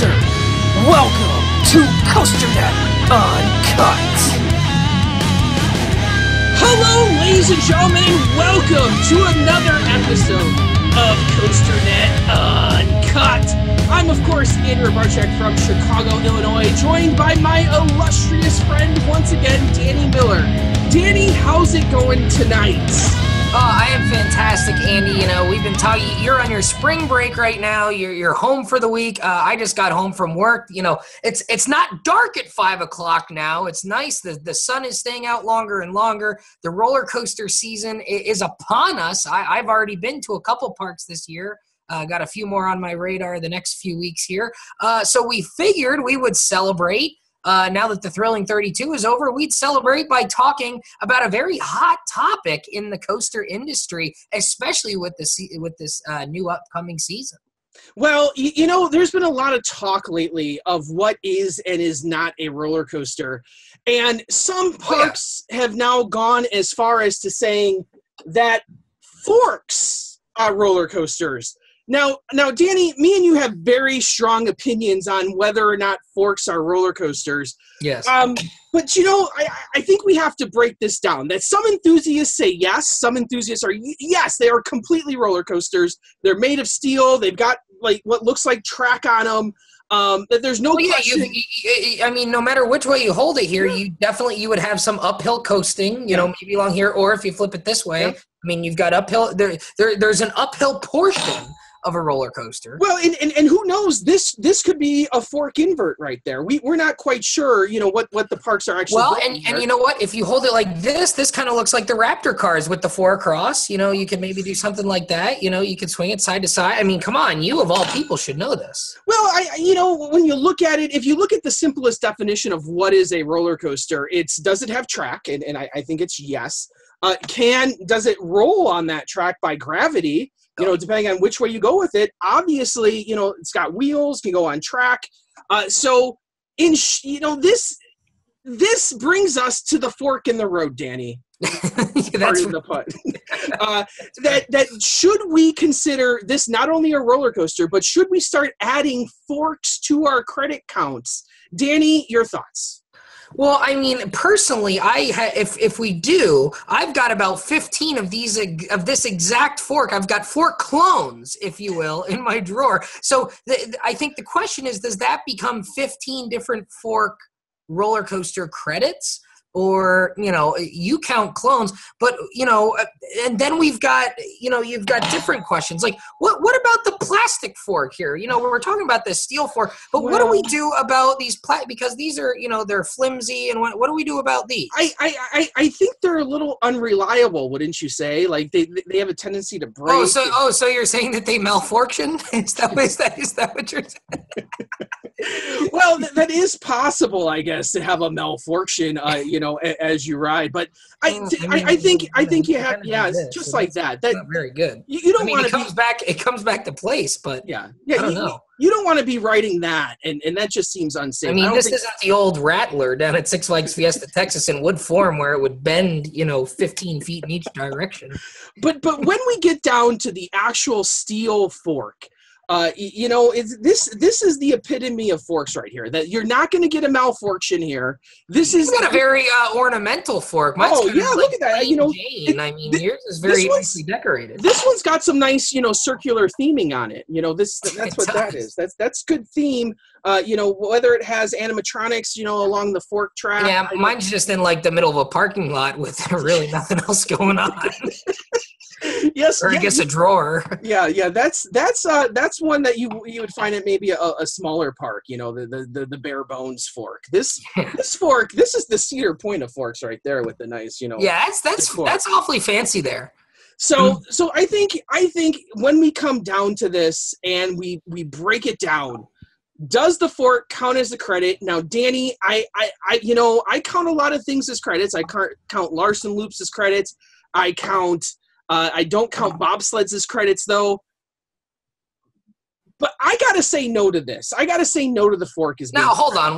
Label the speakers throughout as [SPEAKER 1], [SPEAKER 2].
[SPEAKER 1] Racer. Welcome to COASTER-net Uncut. Hello, ladies and gentlemen, and welcome to another episode of COASTER-net Uncut. I'm, of course, Andrew Barczyk from Chicago, Illinois, joined by my illustrious friend once again, Danny Miller. Danny, how's it going tonight?
[SPEAKER 2] Oh, I am fantastic, Andy. You know, we've been talking. You're on your spring break right now. You're home for the week. I just got home from work. You know, it's not dark at 5 o'clock now. It's nice. The sun is staying out longer and longer. The roller coaster season is upon us. I've already been to a couple parks this year. Got a few more on my radar the next few weeks here. So we figured we would celebrate. Now that the Thrilling 32 is over, we'd celebrate by talking about a very hot topic in the coaster industry, especially with this new upcoming season.
[SPEAKER 1] Well, you know, there's been a lot of talk lately of what is and is not a roller coaster. And some parks have now gone as far as to saying that forks are roller coasters. Now, Danny, me and you have very strong opinions on whether or not forks are roller coasters.
[SPEAKER 2] Yes.
[SPEAKER 1] But, you know, I think we have to break this down. That some enthusiasts say yes. Some enthusiasts are, yes, they are completely roller coasters. They're made of steel. They've got, like, what looks like track on them. That there's no question.
[SPEAKER 2] I mean, no matter which way you hold it here, you would have some uphill coasting, you know, maybe along here, or if you flip it this way, I mean, you've got uphill. There's an uphill portion of a roller coaster.
[SPEAKER 1] Well, and who knows? This could be a fork invert right there. We're not quite sure, you know, what the parks are actually.
[SPEAKER 2] Well, and you know what? If you hold it like this kind of looks like the Raptor cars with the 4 across. You know, you could maybe do something like that. You know, you could swing it side to side. I mean, come on, you of all people should know this.
[SPEAKER 1] Well, you know, when you look at it, if you look at the simplest definition of what is a roller coaster, does it have track? And I think it's yes. Does it roll on that track by gravity? You know, depending on which way you go with it, obviously, you know, it's got wheels, can go on track. So, you know, this brings us to the fork in the road, Danny. That's the put. That should we consider this not only a roller coaster, but should we start adding forks to our credit counts? Danny, your thoughts?
[SPEAKER 2] Well, I mean, personally, if we do, I've got about 15 of this exact fork. I've got fork clones, if you will, in my drawer. So I think the question is, does that become 15 different fork roller coaster credits? Or, you know, you count clones, but, you know, and then we've got, you know, you've got different questions. Like, what about the plastic fork here? You know, we're talking about the steel fork, but what do we do about these because these are, you know, they're flimsy, and what do we do about these?
[SPEAKER 1] I think they're a little unreliable, wouldn't you say? Like, they have a tendency to break.
[SPEAKER 2] So you're saying that they malfunction? Is that what you're saying?
[SPEAKER 1] Well, that is possible, I guess, to have a malfunction, you know, as you ride. But I think you have, it's just like that. That's
[SPEAKER 2] not very good.
[SPEAKER 1] You don't want to
[SPEAKER 2] it comes back to place, but I don't know.
[SPEAKER 1] You don't want to be riding that, and that just seems unsafe.
[SPEAKER 2] I mean, this isn't the old Rattler down at Six Flags Fiesta, Texas in wood form where it would bend, you know, 15 feet in each direction.
[SPEAKER 1] But when we get down to the actual steel fork, you know, this is the epitome of forks right here. That you're not going to get a malfunction here. This is
[SPEAKER 2] got a very ornamental fork.
[SPEAKER 1] Mine's look at that. You know,
[SPEAKER 2] I mean, yours is very nicely decorated.
[SPEAKER 1] This one's got some nice, you know, circular theming on it. You know, that's what that is. That's good theme. You know, whether it has animatronics, you know, along the fork track.
[SPEAKER 2] Yeah, mine's just in like the middle of a parking lot with really nothing else going on.
[SPEAKER 1] Yes,
[SPEAKER 2] or I guess a drawer.
[SPEAKER 1] Yeah, that's one that you would find at maybe a smaller park. You know, the bare bones fork. This fork, this is the Cedar Point of forks right there with the nice, you know.
[SPEAKER 2] Yeah, that's awfully fancy there.
[SPEAKER 1] So I think when we come down to this and we break it down, does the fork count as a credit? Now, Danny, I you know, I count a lot of things as credits. I count Larson loops as credits. I don't count bobsleds as credits, though. But I gotta say no to this. I gotta say no to the fork.
[SPEAKER 2] Now, hold on.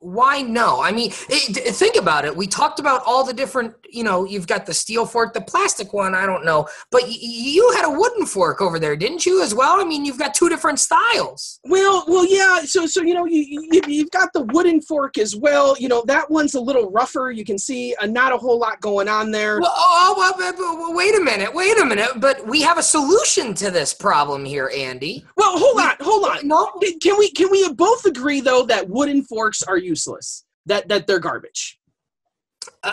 [SPEAKER 2] Why no? I mean, think about it. We talked about all the different, you've got the steel fork, the plastic one, I don't know. But you had a wooden fork over there, didn't you, as well? I mean, you've got two different styles.
[SPEAKER 1] Well, yeah. So you've got the wooden fork as well. That one's a little rougher. You can see not a whole lot going on there.
[SPEAKER 2] Well, wait a minute. But we have a solution to this problem here, Andy.
[SPEAKER 1] Well, hold on.
[SPEAKER 2] No.
[SPEAKER 1] Can we both agree though that wooden forks are useless? That they're garbage.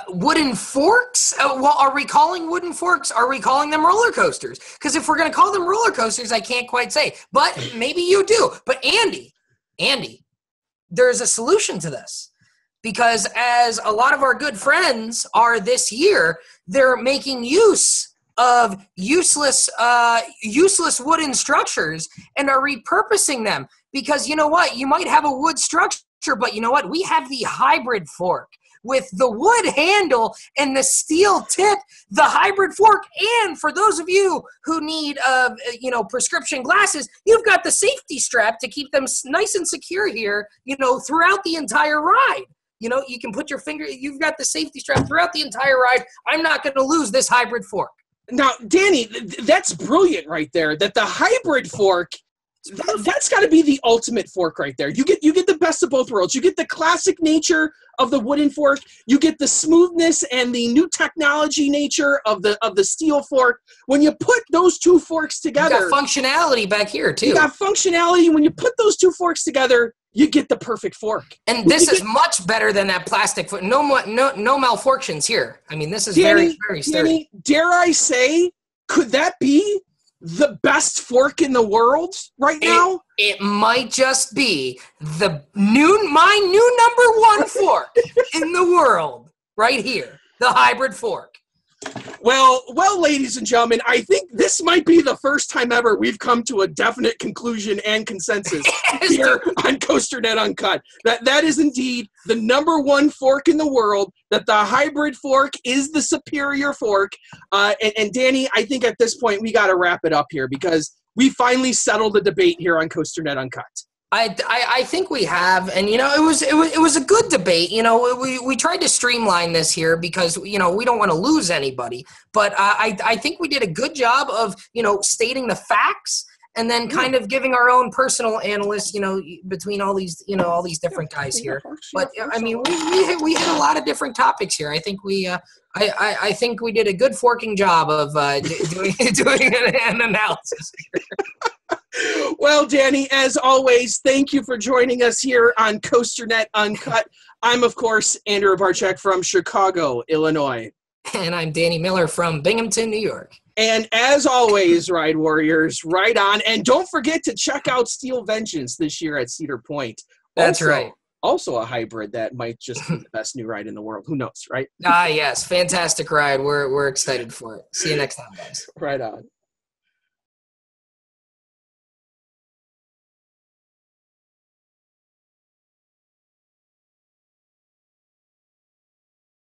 [SPEAKER 2] Wooden forks? Well, are we calling wooden forks? Are we calling them roller coasters? Because if we're going to call them roller coasters, I can't quite say. But maybe you do. But Andy, there's a solution to this. Because as a lot of our good friends are this year, they're making use of useless wooden structures and are repurposing them. Because you know what? You might have a wood structure, but you know what? We have the hybrid fork with the wood handle and the steel tip, the hybrid fork. And for those of you who need, prescription glasses, you've got the safety strap to keep them nice and secure here, throughout the entire ride. You can put your finger, you've got the safety strap throughout the entire ride. I'm not going to lose this hybrid fork.
[SPEAKER 1] Now, Danny, that's brilliant right there. That the hybrid fork, that's got to be the ultimate fork right there. You get the best of both worlds. You get the classic nature of the wooden fork. You get the smoothness and the new technology nature of the steel fork. When you put those two forks together,
[SPEAKER 2] you got functionality back here too.
[SPEAKER 1] You got functionality. When you put those two forks together, you get the perfect fork.
[SPEAKER 2] And this is much better than that plastic fork. No malfunctions here. I mean, this is very, very sturdy.
[SPEAKER 1] Danny, dare I say, could that be the best fork in the world right now?
[SPEAKER 2] It might just be my new number one fork in the world right here, the hybrid fork.
[SPEAKER 1] Well, ladies and gentlemen, I think this might be the first time ever we've come to a definite conclusion and consensus here on COASTER-net Uncut. That is indeed the number one fork in the world, that the hybrid fork is the superior fork. And Danny, I think at this point we got to wrap it up here because we finally settled the debate here on COASTER-net Uncut.
[SPEAKER 2] I think we have, and it was a good debate. We tried to streamline this here because we don't want to lose anybody. But I think we did a good job of stating the facts and then kind of giving our own personal analysis. Between all these different guys here. But I mean, we had a lot of different topics here. I think I think we did a good forking job of doing an analysis here.
[SPEAKER 1] Well, Danny, as always, thank you for joining us here on COASTER-net Uncut. I'm, of course, Andrew Barczyk from Chicago, Illinois.
[SPEAKER 2] And I'm Danny Miller from Binghamton, New York.
[SPEAKER 1] And as always, Ride Warriors, ride on. And don't forget to check out Steel Vengeance this year at Cedar Point.
[SPEAKER 2] That's right.
[SPEAKER 1] Also a hybrid that might just be the best new ride in the world. Who knows, right?
[SPEAKER 2] Yes. Fantastic ride. We're excited for it. See you next time, guys.
[SPEAKER 1] Right on.